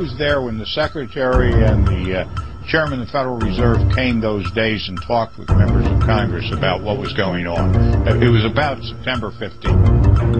was there when the Secretary and the Chairman of the Federal Reserve came those days and talked with members of Congress about what was going on. It was about September 15th.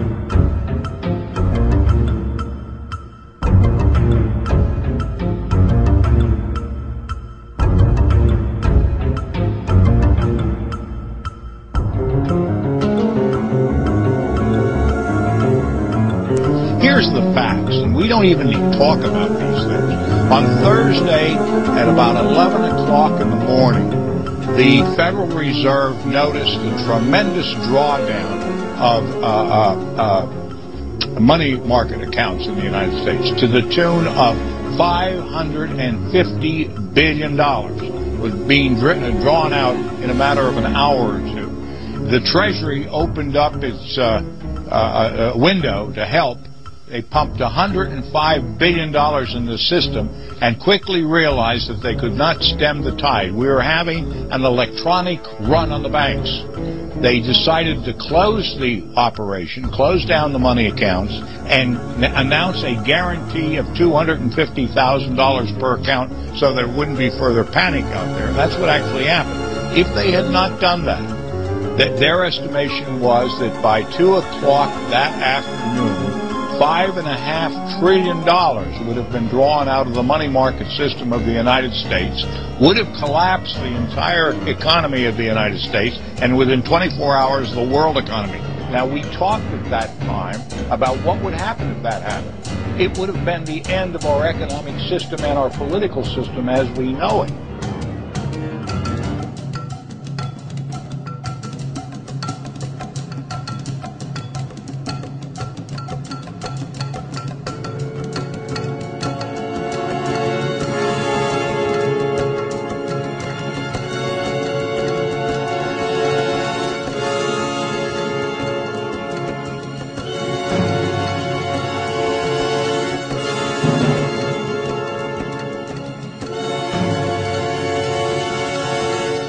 Here's the facts, and we don't even need to talk about these things. On Thursday at about 11 o'clock in the morning, the Federal Reserve noticed a tremendous drawdown of money market accounts in the United States to the tune of $550 billion was being drawn out in a matter of an hour or two. The Treasury opened up its window to help. They pumped $105 billion in the system and quickly realized that they could not stem the tide. We were having an electronic run on the banks. They decided to close the operation, close down the money accounts, and announce a guarantee of $250,000 per account so there wouldn't be further panic out there. That's what actually happened. If they had not done that, their estimation was that by 2 o'clock that afternoon, $5.5 trillion would have been drawn out of the money market system of the United States, would have collapsed the entire economy of the United States, and within 24 hours, the world economy. Now, we talked at that time about what would happen if that happened. It would have been the end of our economic system and our political system as we know it.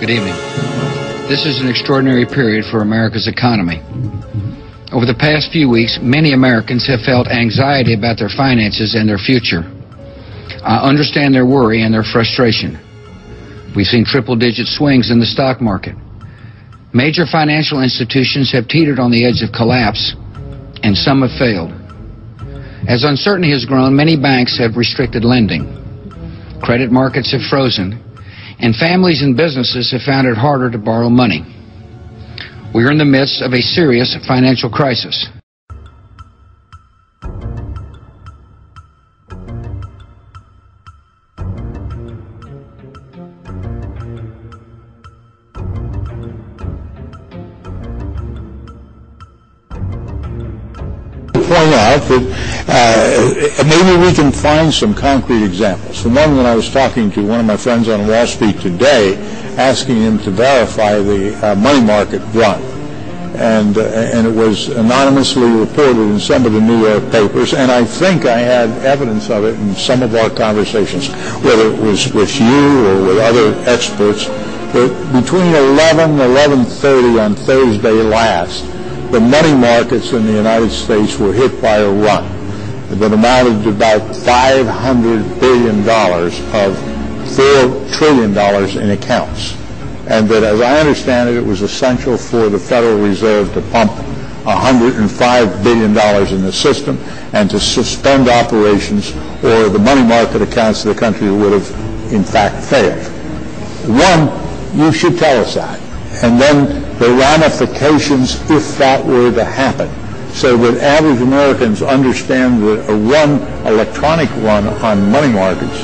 Good evening. This is an extraordinary period for America's economy. Over the past few weeks, many Americans have felt anxiety about their finances and their future. I understand their worry and their frustration. We've seen triple-digit swings in the stock market. Major financial institutions have teetered on the edge of collapse, and some have failed. As uncertainty has grown, many banks have restricted lending. Credit markets have frozen, and families and businesses have found it harder to borrow money. We are in the midst of a serious financial crisis. Point out that maybe we can find some concrete examples. The one when I was talking to one of my friends on Wall Street today, asking him to verify the money market run, and it was anonymously reported in some of the New York papers, and I think I had evidence of it in some of our conversations, whether it was with you or with other experts, that between 11 and 11:30 on Thursday last, the money markets in the United States were hit by a run that amounted to about $500 billion of $4 trillion in accounts. And that, as I understand it, it was essential for the Federal Reserve to pump $105 billion in the system and to suspend operations, or the money market accounts of the country would have, in fact, failed. One, you should tell us that. And then the ramifications if that were to happen, so that average Americans understand that a electronic run on money markets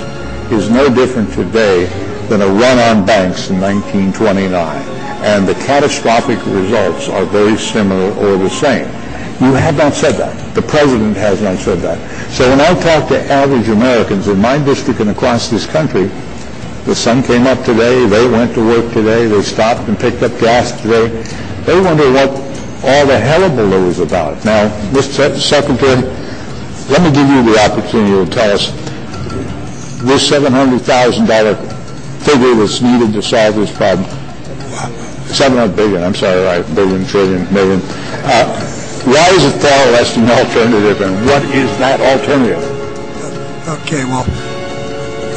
is no different today than a run on banks in 1929. And the catastrophic results are very similar or the same. You have not said that. The president has not said that. So when I talk to average Americans in my district and across this country, the sun came up today, they went to work today, they stopped and picked up gas today. They wonder what all the hullabaloo was about. Now, Mr. Secretary, let me give you the opportunity to tell us this $700,000 figure that's needed to solve this problem. 700 billion, I'm sorry, right, billion, trillion, million. Why is it far less than alternative, and what is that alternative? Okay, well,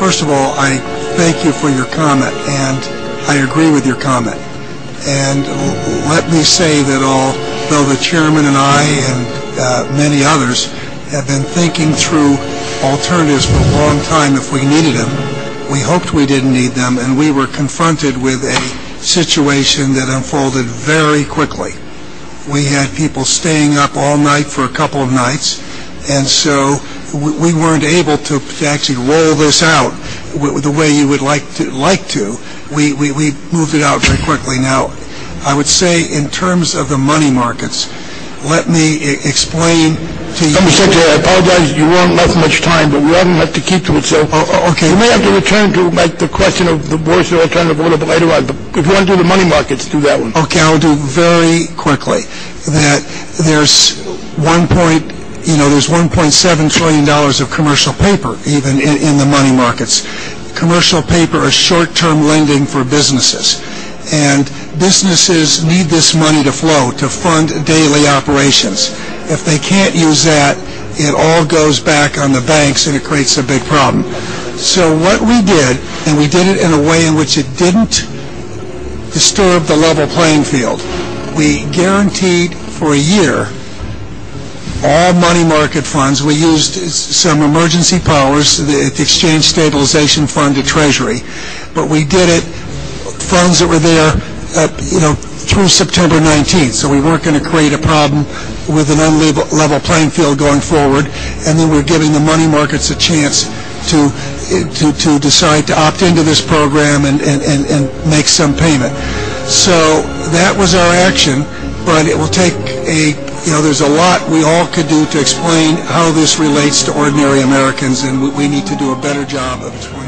First of all, I thank you for your comment, and I agree with your comment. And let me say that although the chairman and I and many others have been thinking through alternatives for a long time if we needed them, we hoped we didn't need them, and we were confronted with a situation that unfolded very quickly. We had people staying up all night for a couple of nights, and so we weren't able to actually roll this out the way you would like to. We moved it out very quickly. Now, I would say in terms of the money markets, let me explain to you. Mr. Secretary, I apologize. You won't left much time, but we are going to have to keep to it. So, okay. You may have to return to the question of the worst alternative a little bit later on. But if you want to do the money markets, do that one. Okay, I'll do very quickly that there's there's $1.7 trillion of commercial paper even in the money markets. Commercial paper is short-term lending for businesses. And businesses need this money to flow, to fund daily operations. If they can't use that, it all goes back on the banks and it creates a big problem. So what we did, and we did it in a way in which it didn't disturb the level playing field, we guaranteed for a year all money market funds. We used some emergency powers, the Exchange Stabilization Fund to Treasury, but we did it funds that were there, through September 19th. So we weren't going to create a problem with an unlevel playing field going forward. And then we're giving the money markets a chance to decide to opt into this program and make some payment. So that was our action, but it will take there's a lot we all could do to explain how this relates to ordinary Americans, and we need to do a better job of explaining.